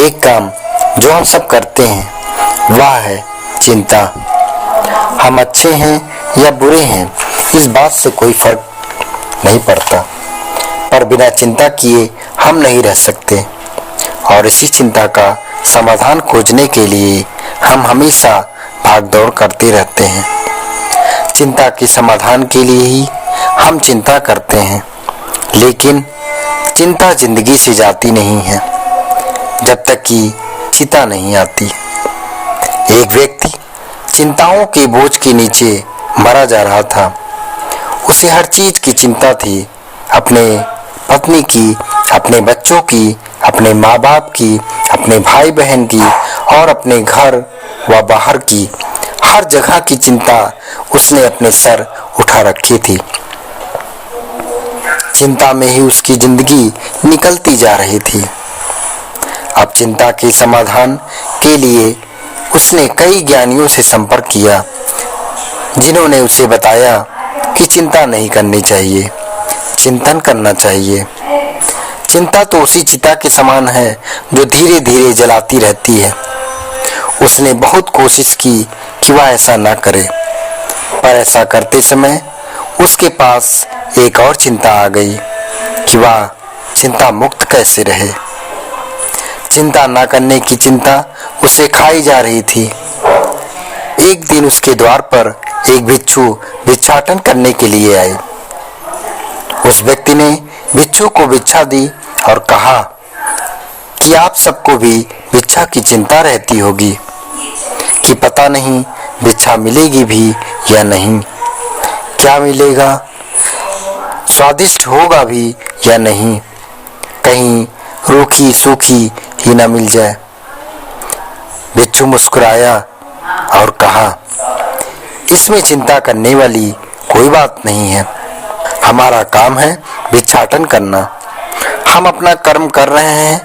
एक काम जो हम सब करते हैं वह है चिंता। हम अच्छे हैं या बुरे हैं इस बात से कोई फर्क नहीं पड़ता, पर बिना चिंता किए हम नहीं रह सकते और इसी चिंता का समाधान खोजने के लिए हम हमेशा भाग दौड़ करते रहते हैं। चिंता के समाधान के लिए ही हम चिंता करते हैं, लेकिन चिंता जिंदगी से जाती नहीं है जब तक कि चिता नहीं आती। एक व्यक्ति चिंताओं के बोझ के नीचे मरा जा रहा था। उसे हर चीज की चिंता थी, अपने पत्नी की, अपने बच्चों की, अपने माँ बाप की, अपने भाई बहन की और अपने घर व बाहर की हर जगह की चिंता उसने अपने सर उठा रखी थी। चिंता में ही उसकी जिंदगी निकलती जा रही थी। अब चिंता के समाधान के लिए उसने कई ज्ञानियों से संपर्क किया, जिन्होंने उसे बताया कि चिंता नहीं करनी चाहिए, चिंतन करना चाहिए। चिंता तो उसी चिता के समान है जो धीरे धीरे जलाती रहती है। उसने बहुत कोशिश की कि वह ऐसा ना करे, पर ऐसा करते समय उसके पास एक और चिंता आ गई कि वह चिंता मुक्त कैसे रहे। चिंता ना करने की चिंता उसे खाई जा रही थी। एक दिन उसके द्वार पर एक भिक्षु भिक्षाटन करने के लिए आए। उस व्यक्ति ने भिक्षु को भिक्षा दी और कहा कि आप सबको भी भिक्षा की चिंता रहती होगी कि पता नहीं भिक्षा मिलेगी भी या नहीं, क्या मिलेगा, स्वादिष्ट होगा भी या नहीं, कहीं रूखी सूखी ही ना मिल जाए। भिक्षु मुस्कुराया और कहा, इसमें चिंता करने वाली कोई बात नहीं है। हमारा काम है भिक्षाटन करना। हम अपना कर्म कर रहे हैं।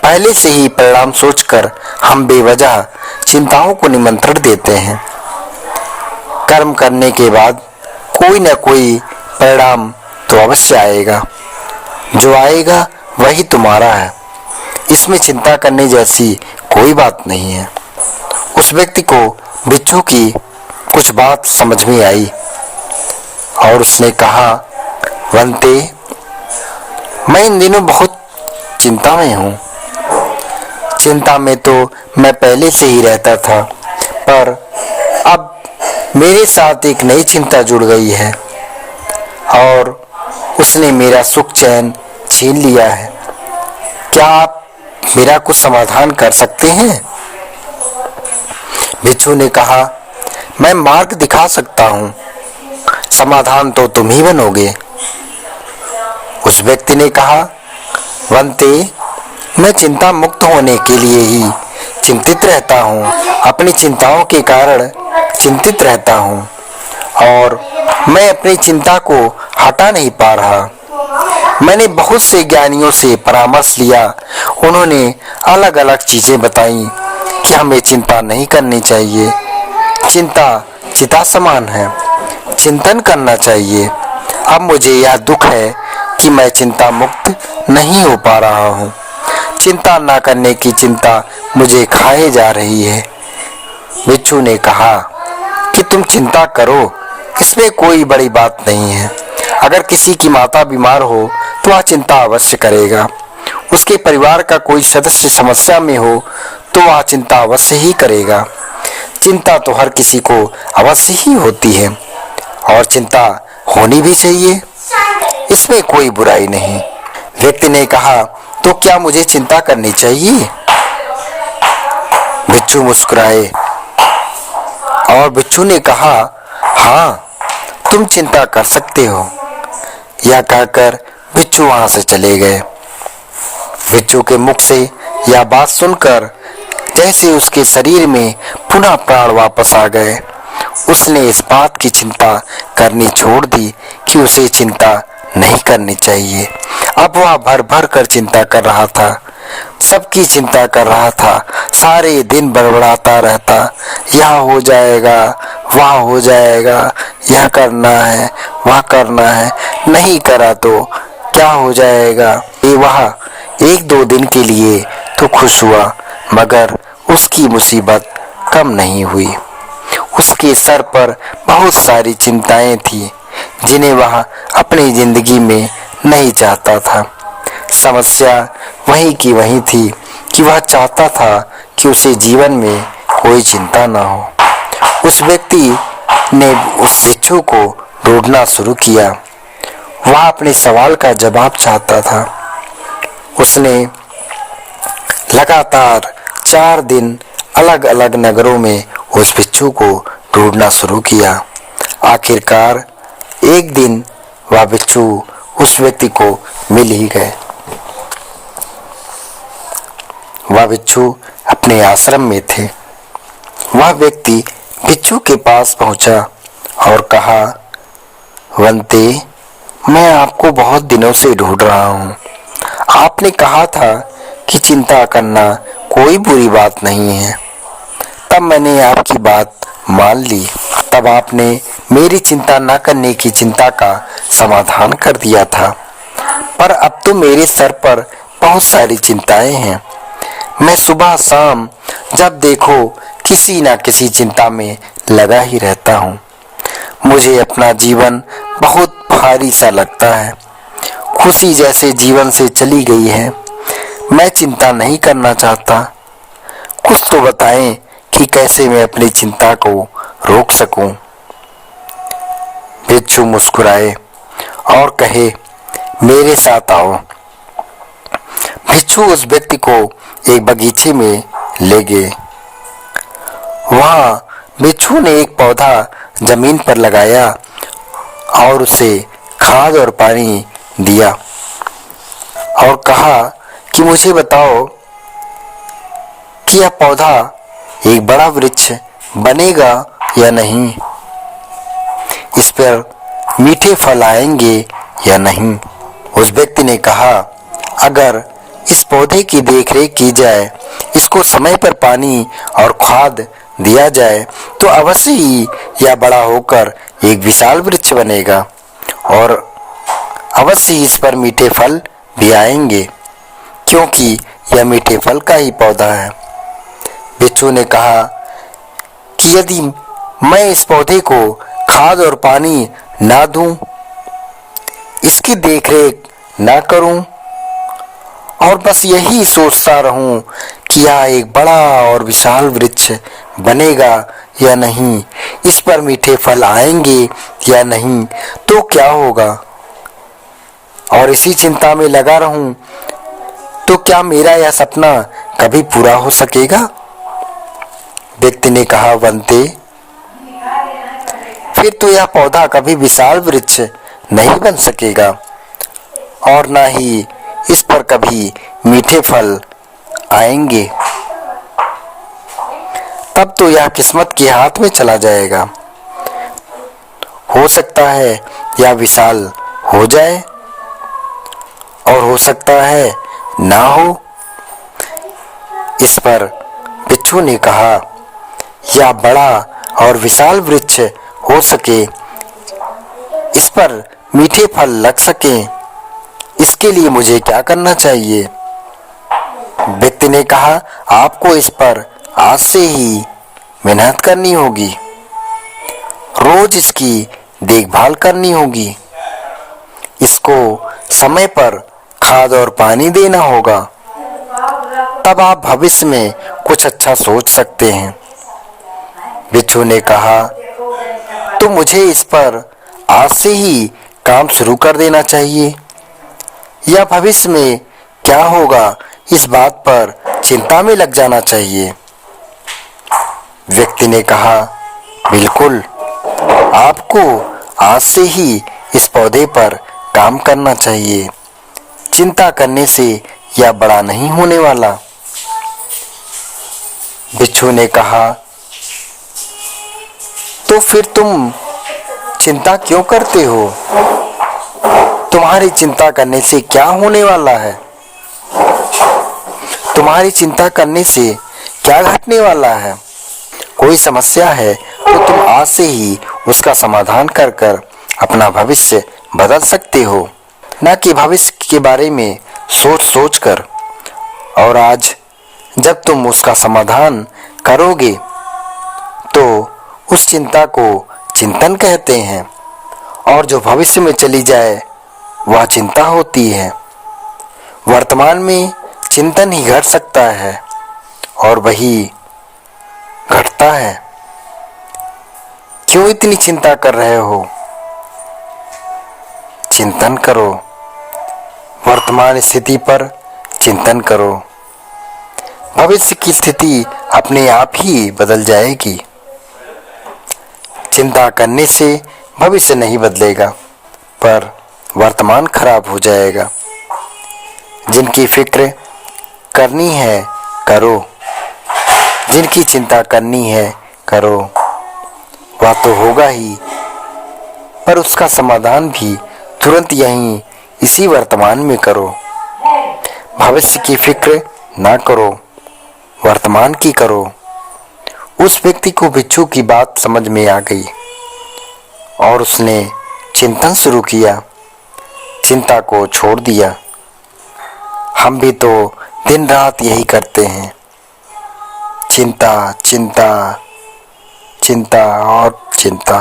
पहले से ही परिणाम सोचकर हम बेवजह चिंताओं को निमंत्रण देते हैं। कर्म करने के बाद कोई न कोई परिणाम तो अवश्य आएगा। जो आएगा वही तुम्हारा है। इसमें चिंता करने जैसी कोई बात नहीं है। उस व्यक्ति को भिक्षु की कुछ बात समझ में आई और उसने कहा, वंते, मैं इन दिनों बहुत चिंता में हूँ। चिंता में तो मैं पहले से ही रहता था, पर अब मेरे साथ एक नई चिंता जुड़ गई है और उसने मेरा सुख चैन छीन लिया है। क्या आप मेरा कुछ समाधान कर सकते हैं? भिक्षु ने कहा, मैं मार्ग दिखा सकता हूँ, समाधान तो तुम ही बनोगे। उस व्यक्ति ने कहा, वंते, मैं चिंता मुक्त होने के लिए ही चिंतित रहता हूँ। अपनी चिंताओं के कारण चिंतित रहता हूँ और मैं अपनी चिंता को हटा नहीं पा रहा। मैंने बहुत से ज्ञानियों से परामर्श लिया। उन्होंने अलग अलग चीजें बताई कि हमें चिंता नहीं करनी चाहिए। चिंता चिता समान है, चिंतन करना चाहिए। अब मुझे यह दुख है कि मैं चिंता मुक्त नहीं हो पा रहा हूँ। चिंता ना करने की चिंता मुझे खाए जा रही है। भिक्षु ने कहा कि तुम चिंता करो, इसमें कोई बड़ी बात नहीं है। अगर किसी की माता बीमार हो तो वह चिंता अवश्य करेगा। उसके परिवार का कोई सदस्य समस्या में हो तो वह चिंता अवश्य ही करेगा। चिंता तो हर किसी को अवश्य ही होती है और चिंता होनी भी चाहिए, इसमें कोई बुराई नहीं। व्यक्ति ने कहा, तो क्या मुझे चिंता करनी चाहिए? भिक्षु मुस्कुराए और भिक्षु ने कहा, हाँ, तुम चिंता कर सकते हो। यह कहकर भिक्षु वहां से चले गए। भिक्षु के मुख से यह बात सुनकर जैसे उसके शरीर में पुनः प्राण वापस आ गए। उसने इस बात की चिंता करनी छोड़ दी कि उसे चिंता नहीं करनी चाहिए। अब वह भर भर कर चिंता कर रहा था, सबकी चिंता कर रहा था। सारे दिन बड़बड़ाता रहता, यह हो जाएगा, वह हो जाएगा, यह करना है, वह करना है, नहीं करा तो क्या हो जाएगा। ये वह एक दो दिन के लिए तो खुश हुआ, मगर उसकी मुसीबत कम नहीं हुई। उसके सर पर बहुत सारी चिंताएं थी जिन्हें वह अपनी जिंदगी में नहीं चाहता था। समस्या वही की वही थी कि वह चाहता था कि उसे जीवन में कोई चिंता न हो। उस व्यक्ति ने उस भिक्षु को ढूंढना शुरू किया। वह अपने सवाल का जवाब चाहता था। उसने लगातार 4 दिन अलग अलग नगरों में उस भिक्षु को ढूंढना शुरू किया। आखिरकार एक दिन वह भिक्षु उस व्यक्ति को मिल ही गए। वह भिक्षु अपने आश्रम में थे। वह व्यक्ति भिक्षु के पास पहुंचा और कहा, वंते, मैं आपको बहुत दिनों से ढूंढ रहा हूँ। आपने कहा था कि चिंता करना कोई बुरी बात नहीं है। तब मैंने आपकी बात मान ली। तब आपने मेरी चिंता न करने की चिंता का समाधान कर दिया था। पर अब तो मेरे सर पर बहुत सारी चिंताएं हैं। मैं सुबह शाम जब देखो किसी न किसी चिंता में लगा ही रहता हूँ। मुझे अपना जीवन बहुत भारी सा लगता है। खुशी जैसे जीवन से चली गई है। मैं चिंता नहीं करना चाहता। कुछ तो बताएं कि कैसे मैं अपनी चिंता को रोक सकूं। भिक्षु मुस्कुराए और कहे, मेरे साथ आओ। भिक्षु उस व्यक्ति को एक बगीचे में ले गए। वहां भिक्षु ने एक पौधा जमीन पर लगाया और उसे खाद और पानी दिया और कहा कि मुझे बताओ कि यह पौधा एक बड़ा वृक्ष बनेगा या नहीं, इस पर मीठे फल आएंगे या नहीं। उस व्यक्ति ने कहा, अगर इस पौधे की देखरेख की जाए, इसको समय पर पानी और खाद दिया जाए, तो अवश्य ही यह बड़ा होकर एक विशाल वृक्ष बनेगा और अवश्य ही इस पर मीठे फल भी आएंगे, क्योंकि यह मीठे फल का ही पौधा है। भिक्षु ने कहा कि यदि मैं इस पौधे को खाद और पानी ना दूं, इसकी देखरेख ना करूं और बस यही सोचता रहूं कि यह एक बड़ा और विशाल वृक्ष बनेगा या नहीं, इस पर मीठे फल आएंगे या नहीं, तो क्या होगा, और इसी चिंता में लगा रहूं, तो क्या मेरा यह सपना कभी पूरा हो सकेगा? व्यक्ति ने कहा, वंते, फिर तो यह पौधा कभी विशाल वृक्ष नहीं बन सकेगा और ना ही इस पर कभी मीठे फल आएंगे। तब तो यह किस्मत के हाथ में चला जाएगा। हो सकता है यह विशाल हो जाए और हो सकता है ना हो। इस पर भिक्षु ने कहा, यह बड़ा और विशाल वृक्ष हो सके, इस पर मीठे फल लग सके, इसके लिए मुझे क्या करना चाहिए? व्यक्ति ने कहा, आपको इस पर आज से ही मेहनत करनी होगी, रोज इसकी देखभाल करनी होगी, इसको समय पर खाद और पानी देना होगा, तब आप भविष्य में कुछ अच्छा सोच सकते हैं। भिक्षु ने कहा, तो मुझे इस पर आज से ही काम शुरू कर देना चाहिए या भविष्य में क्या होगा इस बात पर चिंता में लग जाना चाहिए? व्यक्ति ने कहा, बिल्कुल, आपको आज से ही इस पौधे पर काम करना चाहिए। चिंता करने से यह बड़ा नहीं होने वाला। भिक्षु ने कहा, तो फिर तुम चिंता क्यों करते हो? तुम्हारी चिंता करने से क्या होने वाला है? तुम्हारी चिंता करने से क्या घटने वाला है? कोई समस्या है तो तुम आज से ही उसका समाधान कर कर अपना भविष्य बदल सकते हो, न कि भविष्य के बारे में सोच सोच कर। और आज जब तुम उसका समाधान करोगे तो उस चिंता को चिंतन कहते हैं, और जो भविष्य में चली जाए वह चिंता होती है। वर्तमान में चिंतन ही घट सकता है और वही घटता है। क्यों इतनी चिंता कर रहे हो? चिंतन करो, वर्तमान स्थिति पर चिंतन करो। भविष्य की स्थिति अपने आप ही बदल जाएगी। चिंता करने से भविष्य नहीं बदलेगा, पर वर्तमान खराब हो जाएगा। जिनकी फिक्र करनी है करो, जिनकी चिंता करनी है करो। वह तो होगा ही, पर उसका समाधान भी तुरंत यहीं इसी वर्तमान में करो। भविष्य की फिक्र ना करो, वर्तमान की करो। उस व्यक्ति को बिच्छू की बात समझ में आ गई और उसने चिंतन शुरू किया, चिंता को छोड़ दिया। हम भी तो दिन रात यही करते हैं, चिंता चिंता चिंता और चिंता।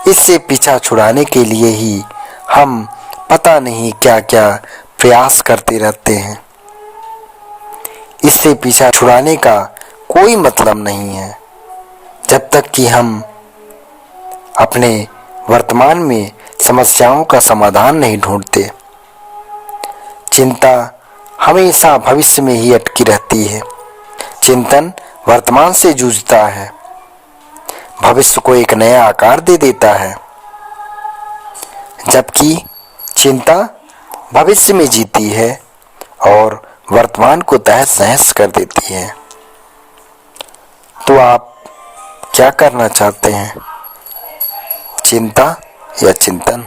इससे पीछा छुड़ाने के लिए ही हम पता नहीं क्या क्या प्रयास करते रहते हैं। इससे पीछा छुड़ाने का कोई मतलब नहीं है जब तक कि हम अपने वर्तमान में समस्याओं का समाधान नहीं ढूंढते। चिंता हमेशा भविष्य में ही अटकी रहती है। चिंतन वर्तमान से जूझता है, भविष्य को एक नया आकार दे देता है, जबकि चिंता भविष्य में जीती है और वर्तमान को तहस नहस कर देती है। तो आप क्या करना चाहते हैं, चिंता या चिंतन?